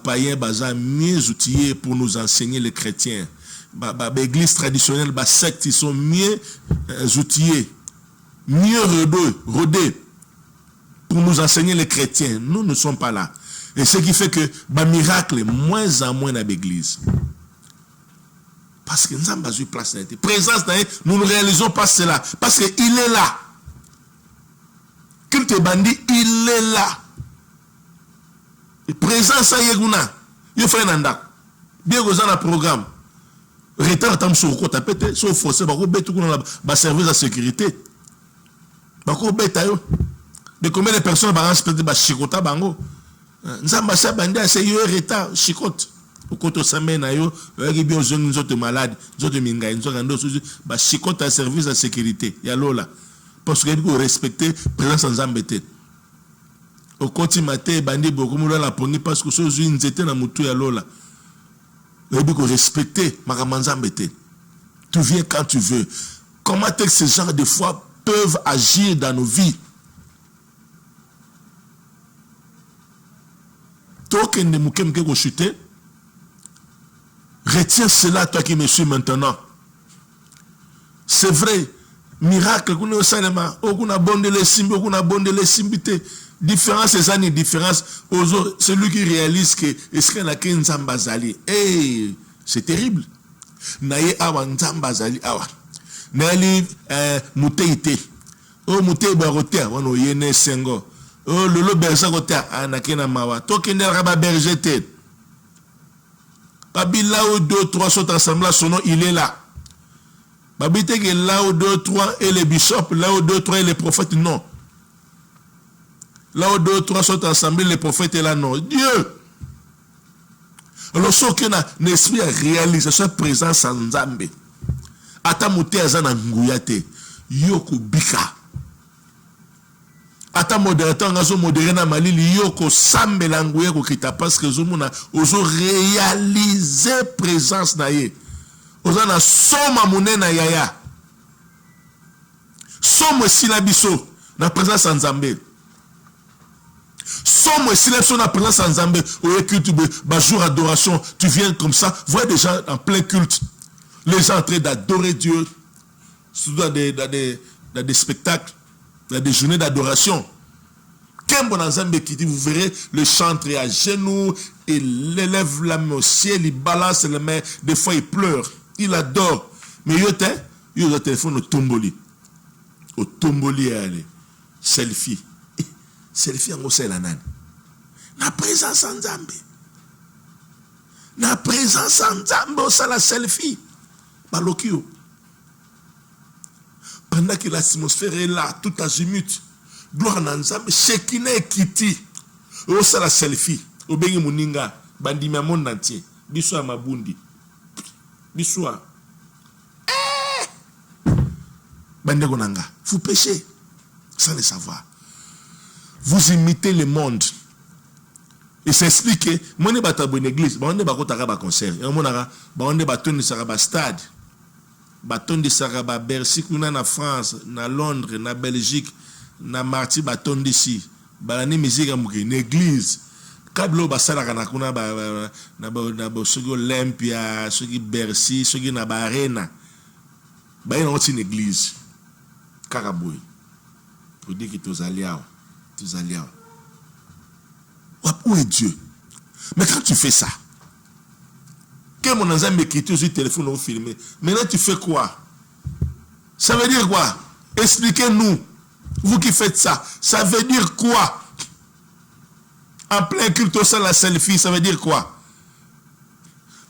païens baza mieux outillés pour nous enseigner les chrétiens. L'église traditionnelle, secte, ils sont mieux outillés, mieux rodés pour nous enseigner les chrétiens. Nous ne sommes pas là. Et ce qui fait que miracle moins en moins dans l'église. Parce que nous avons besoin de place. Présence, nous ne réalisons pas cela. Parce qu'il est là. Culte bandit, il est là. Présence à Yeguna. Il fait un anda. Bien que vous avez un programme. Retard tam sur quoi t'as pété. Sauf forcé. Bah, tout le service de sécurité. Bah, mais combien de personnes vont respecter bah chicota bango. Nous avons besoin bandit. C'est un retard. Chicote. Au côté semaine ayo. Il y a des autres malades. Des autres mingaï. Des autres bah chicote à service de sécurité. Il y a l'ola. Parce que vous respectez présence sans embêter. Au côté matin, bandi beaucoup la poni parce que ceux qui étaient dans mutu ya lola. Vous devez respecter maramanza embêter. Tu viens quand tu veux. Comment est-ce que ces gens de fois peuvent agir dans nos vies? Token de moukem ke chuter. Retiens cela toi qui me suis maintenant. C'est vrai. Miracle, qu'on a salama, on a bondé les simbi, on a bondé les simbité. Différence, ces années, différence. Celui qui réalise que est-ce qu'il y a qu'un zambazali. Eh, c'est terrible. Naye awa nzambazali awa. Nali muteite. Oh mutei barotea, wano yene sengo. Oh lolo berza rotea, anakena mawa. Tokende raba bergete. Pabi là où 2, 3 sont ensemble, son nom il est là. Babité que là où 2, 3 et les bishops, là où 2, 3 et les prophètes, non. Là où 2, 3 sont ensemble, les prophètes est là, non. Dieu. Alors, ce qu'on a, l'esprit a réalisé, cette présence en Nzambe. Atamoute azana nguyate. Yoko bika. Ata modérateur, ngazo modéré na malili, yoko sambe langouye ko kita, parce que zomuna, ozo réaliser présence na ye. Ozana soma munena yaya. Somme silabiso na présence en Zambé. Somme silabiso na présence en Zambé. Au culte de jour adoration, tu viens comme ça, voyez des gens en plein culte. Les gens en train d'adorer Dieu. Dans des spectacles, dans des journées d'adoration. Qu'un bon Zambé qui dit, vous verrez le chantre à genoux, il élève la main au ciel, il balance les mains, des fois il pleure. Il adore. Mais il y a un téléphone au tomboli. Au tomboli, allez. Selfie. Selfie en gros, la nane. La présence en Zambé. La présence en Zambé, c'est la selfie. Balokio. Pendant que l'atmosphère est là, tout azimut. Gloire en Zambé. Shekina et Kiti. C'est la selfie. Au Bengi Muninga. Bandimia monde entier. Biswa Mabundi. Bissoua. Bandegonanga. Vous péchez sans le savoir. Vous imitez le monde. Et c'est expliqué, moi ne bata bonne église, on ne bata kotaka ba concert, et on a on ne bata ni sara ba stade, baton de sara ba Bercy kuna na France, na Londres, na Belgique, na Marty baton d'ici, ba ni musique une église. Kablo ba sala kana kuna ba na ba sogo Olympia, sogi Bercy, sogi na ba Arena. Ba une autre église. Karaboui. Pour dire que tous aliaos. Où est Dieu? Mais quand tu fais ça, que mon ensemble m'écrit sur le téléphone ou filmé, maintenant tu fais quoi? Ça veut dire quoi? Expliquez-nous. Vous qui faites ça, ça veut dire quoi? En plein culte, ça la selfie, ça veut dire quoi?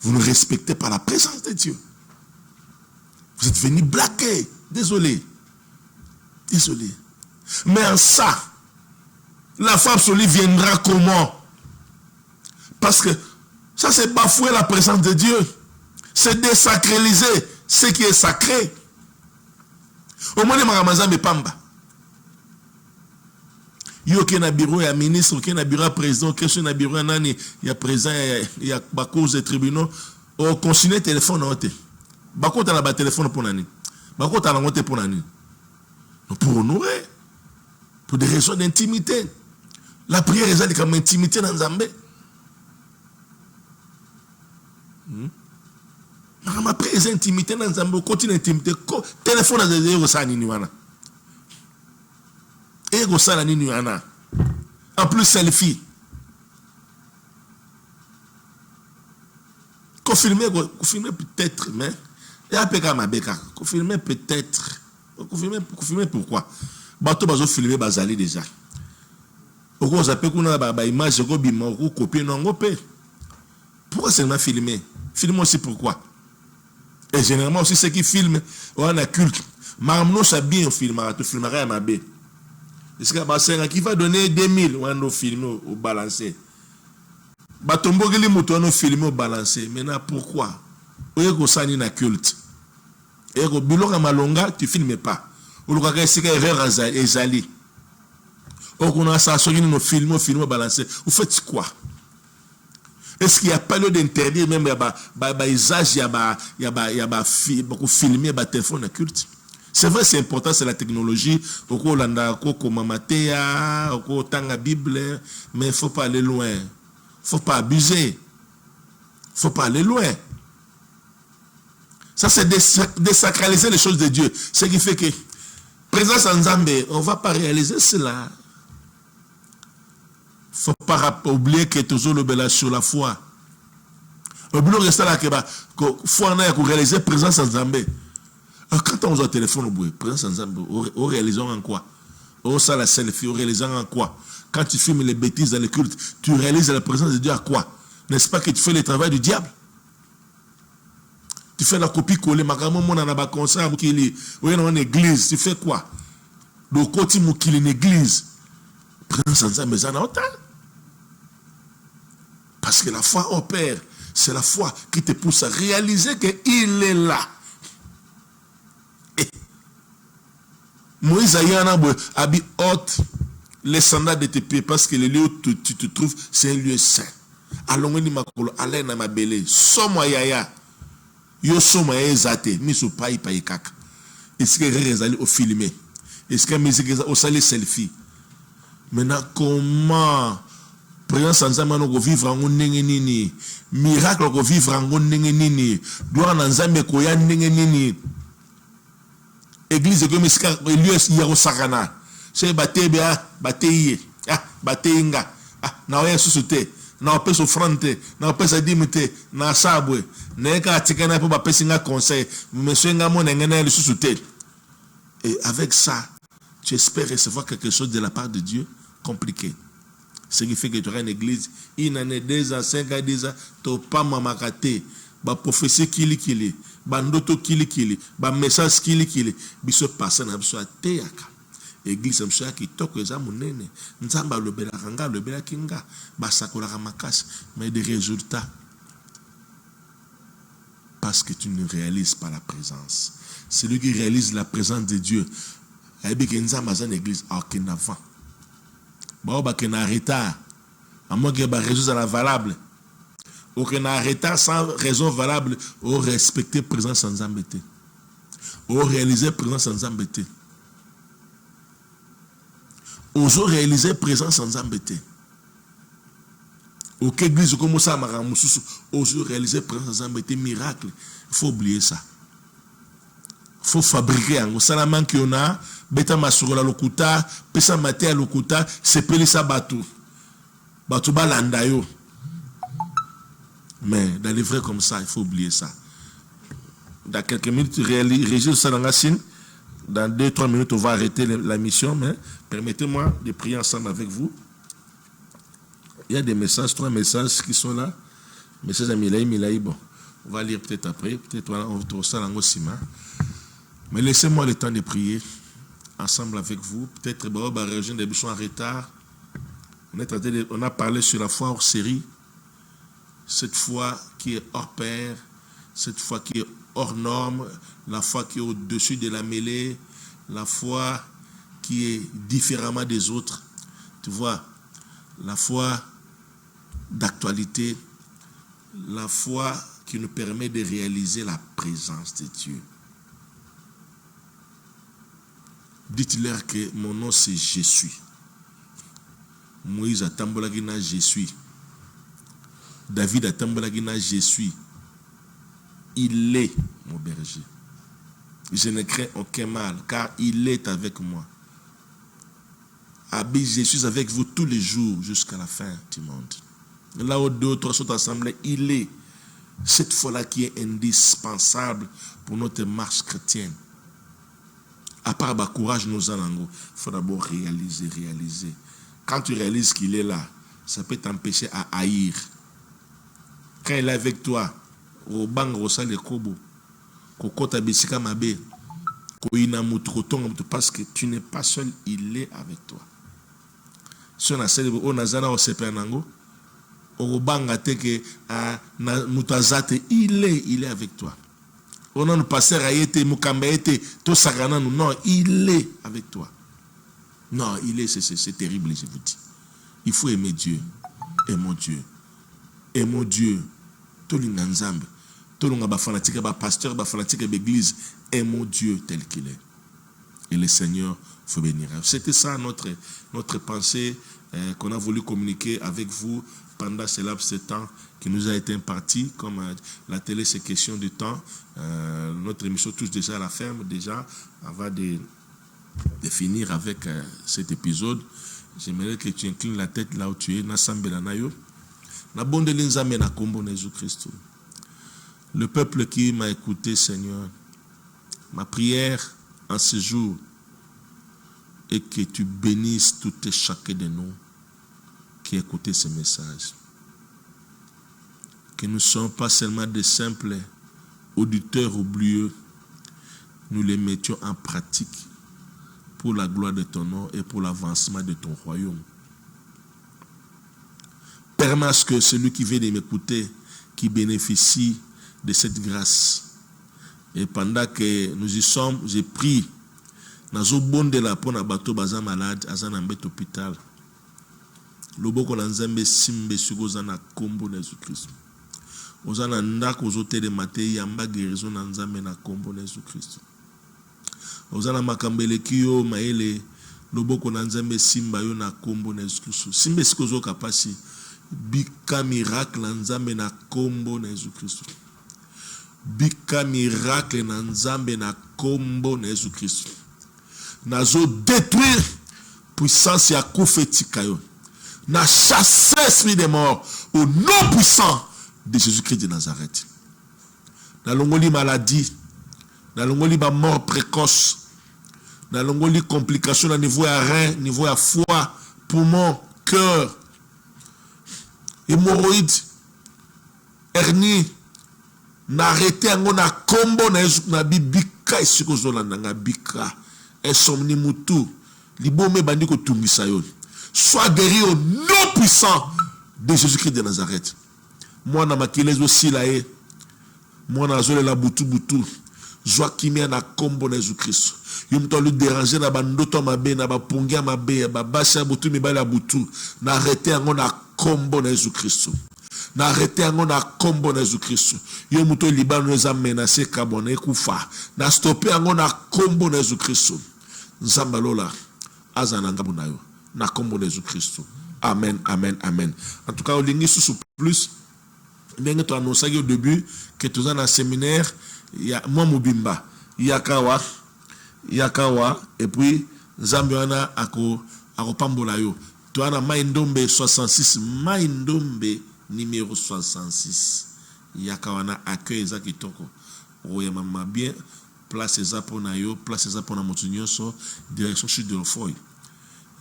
Vous ne respectez pas la présence de Dieu. Vous êtes venus blaguer. Désolé. Mais en ça, la femme absolue viendra comment? Parce que ça, c'est bafouer la présence de Dieu. C'est désacraliser ce qui est sacré. Au moins, les maramazans me pamba. Yo qui na bureau, il y a ministre, qui na bureau président, qui na bureau nani, il y a président, il y a cause de tribunaux. On continue le téléphone en té. Bako t'as la téléphone pour nani. Bako t'as la monté pour nani. Pour honorer. Pour des raisons d'intimité. La prière est comme intimité dans Zambé. Ma prière intimité dans Zambé. Continue intimité. Téléphone à des euros ça niwana. Ego ça la niwana. En plus selfie. Confirmer peut-être, mais il y a pas ma béca. Confirmer peut-être. Confirmer pourquoi? Bateau bazo filmer bazali déjà. Pourquoi ça peut qu'on a ba image ko bima ko copier non ngopé. Pourquoi seulement filmer? Filmer aussi pourquoi? Et généralement aussi ceux qui filment on a culte. Maramno ça bien filmer, tu filmeras ma bé. Est-ce que ba qui va donner 2000 on no filmer au balancer. Batombo geli moto on no filmer au balancer. Maintenant pourquoi? Oye ko sani na culte. Et au bilonga malonga tu filmes pas. Ou le cas c'est erreur ezali. Ou qu'on a ça sur nos films balancer. Vous faites quoi? Est-ce qu'il y a pas lieu d'interdire même usage y a filmer téléphone à culte? C'est vrai, c'est important, c'est la technologie. Au Holanda, au Mamatea, au Tanga Bible, mais il faut pas aller loin. Faut pas abuser. Faut pas aller loin. Ça, c'est désacraliser les choses de Dieu. Ce qui fait que, présence en Zambé, on ne va pas réaliser cela. Il ne faut pas oublier que toujours le bel sur la foi. Oubliez rester là que foi n'a qu'à réaliser présence en Zambé. Quand on a un téléphone au bout, présence en Zambé, on réalise en quoi? On ça la selfie, on réalise en quoi? Quand tu filmes les bêtises dans le culte, tu réalises la présence de Dieu à quoi? N'est-ce pas que tu fais le travail du diable? Tu fais la copie collée, magamon mon anaba concert mukili, ou en église, tu fais quoi? Le côté mukili une église, présence en Zambé, ça n'a autant. Parce que la foi opère, c'est la foi qui te pousse à réaliser qu'il est là. Et Moïse a habillé haute les sandales de tes pieds parce que le lieu où tu te trouves, c'est un lieu saint. Allons, ni makolo, allez na ma belle, somo yaya. Yo soma ezate miso pai kaka. Est-ce que réalisé au filmer? Est-ce que musique au salé selfie? Maintenant comment présence en Zambé no vivre en ndenge nini? Miracle ko vivre en ndenge nini? Doit en Zambé ko ya ndenge nini? Église comme iska lieu yaro sakana. C'est batebe bateye. Bateinga. Na oya susute. Na opesa offrande, na opesa dimite, na sabwe. Neka atikana pour ba pesinga conseil, monsieur ngamo ngena le sous-souté. Et avec ça, tu espères recevoir quelque chose de la part de Dieu compliqué. Ce qui fait que tu auras une église, une année, 2 ans, 5 ans, 10 ans, tu n'as pas mamakate, ba prophétie kili, ba ndoto kili, ba message kili, biso passe na biso ateyaka. Église msoya qui toko eza munene nzamba lobela kanga lobela kinga basakola makasi mais des résultats parce que tu ne réalises pas la présence. Celui qui réalise la présence de Dieu ayebi ke nzamba za église aucun avant ba ken retard À moins que la raison soit valable. Ou qu'on arrête sans raison valable, ou respecter présence sans embêter. Ou réaliser présence sans embêter. Ou réaliser présence sans embêter. Ou qu'église comme ça, ou réaliser présence sans embêter, miracle. Il faut oublier ça. Il faut fabriquer un salaman qui on a, beta masura lokuta, pesa mate à lokuta, c'est peli sa batou. Batou balanda yo. Mais dans les vrais comme ça, il faut oublier ça. Dans quelques minutes, Régis ça dans la signe. Dans 2-3 minutes, on va arrêter la mission, mais permettez-moi de prier ensemble avec vous. Il y a des messages, 3 messages qui sont là. Message à Milaï, bon. On va lire peut-être après, peut-être on retrouve ça dans Osima. Mais laissez-moi le temps de prier ensemble avec vous. Peut-être on va rejoindre des bouchons en retard. On a parlé sur la foi hors série. Cette foi qui est hors pair, cette foi qui est hors norme, la foi qui est au-dessus de la mêlée, la foi qui est différemment des autres. Tu vois, la foi d'actualité, la foi qui nous permet de réaliser la présence de Dieu. Dites-leur que mon nom c'est Je suis. Moïse a tambolagina Je suis. David a tambolagina Je suis. Il est mon berger. Je ne crains aucun mal car il est avec moi. Abid, je suis avec vous tous les jours jusqu'à la fin du monde. Là où 2 ou 3 sont assemblés, il est cette foi-là qui est indispensable pour notre marche chrétienne. À part le courage, nous allons, il faut d'abord réaliser. Quand tu réalises qu'il est là, ça peut t'empêcher à haïr. Quand il est avec toi, au bang rosal kobo, kokota bisika mabe, koina mutroton, parce que tu n'es pas seul, il est avec toi. Si on a célébré, on a zana au sepenango, au bang ateke na mutazate, il est avec toi. On a nous passé à yete mukambaete, to sagana nous, non, il est avec toi. Non, il est, c'est terrible, je vous dis. Il faut aimer Dieu. Aimons Dieu. Aimons Dieu. Tolinga nzambe. Tolunga ba fanatique, ba pasteur, ba fanatique d'église. Aimons Dieu tel qu'il est. Et le Seigneur faut bénir. C'était ça notre pensée qu'on a voulu communiquer avec vous pendant ce laps de temps qui nous a été imparti. Comme la télé, c'est question de temps. Notre émission touche déjà à la fin, déjà, avant de finir avec cet épisode. J'aimerais que tu inclines la tête là où tu es. Le peuple qui m'a écouté, Seigneur, ma prière en ce jour est que tu bénisses tout et chacun de nous qui écoutent ce message. Que nous ne sommes pas seulement des simples auditeurs oublieux, nous les mettions en pratique pour la gloire de ton nom et pour l'avancement de ton royaume. Permets à ce que celui qui vient de m'écouter, qui bénéficie de cette grâce. Et pendant que nous y sommes, j'ai pris nazo bonde la pona bato baza malade azana mbet hôpital. Loboko na nzambe simbe sugoza na kombo na Jésus Christ. Ozana ndako ozote de matei yamba guérison na nzambe na kombo na Jésus Christ. Ozana makambele kiyo maele loboko na nzambe simba yo na kombo na Jésus Christ. Simbe sikozo kapasi bika miracle na nzambe na kombo na Jésus Christ. Bika miracle na nzambe na kombo na Jésus Christ. Nazo détruire puissance ya kufetika yo. Na chasser esprit des morts au nom puissant de Jésus-Christ de Nazareth. Na longoli maladie, na longoli ba mort précoce, na longoli complication na niveau à rein, niveau à foie, poumon, cœur, hémorroïde, hernie, na arrêté ngo na kombo na Yesu na bibika esikozola na bika. Insomnie mutu, libome bandi ko tumbisa yo. Sois guéri au nom puissant de Jésus-Christ de Nazareth. Moi na makelezo silae, moi na zole la butu butu, Zwa kimia na kombo na Jésus Christ. Yo mto lu déranger na bandoto mabe na ba pungia mabe ba basha butu mibala butu na arrêter yango na kombo na Jésus Christ. Na arrêter yango na kombo na Jésus Christ. Yo mto libano za menacer kabone kufa. Na stopper yango na kombo na Jésus Christ. Nzamba lola azananga bunayo na kombo na Jésus Christ. Amen, amen, amen. En tout cas, au lingi sous plus, bien que tu annonces au début que tu es dans un séminaire, il y a moi Mubimba, Yakawa, et puis Zambiana ako Pambolayo. Tu as Maïndombe 66, Maïndombe numéro 66. Yakawana accueille ça qui toko. Oye mama bien, place ça pour nayo, place ça pour na motunyoso, direction sud de l'Ofoy.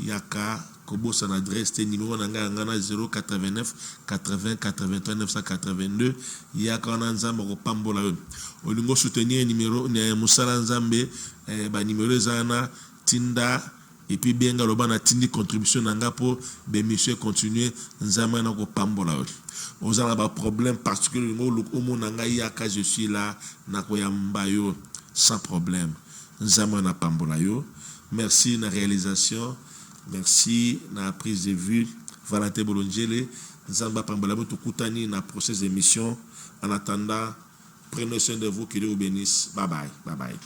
Yaka Kobo son adresse te numéro nanga 089 80 83 982 Yaka Nzambe ko pambola yo olingo soutenir numéro ne musala Nzambe ba numéro zana tinda et puis bien ngaloba na tindi contribution nanga pour be monsieur continuer Nzambe na ko pambola yo ozana ba problème particulièrement au monanga Yaka je suis là na ko yamba yo sans problème Nzambe na pambola yo. Merci na réalisation. Merci na prise de vue. Valentin Bolongele. Nzamba Pambalabo Tukutani na process d'émission. En attendant, prenez soin de vous. Que Dieu vous bénisse. Bye bye. Bye bye.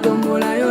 Tombola yo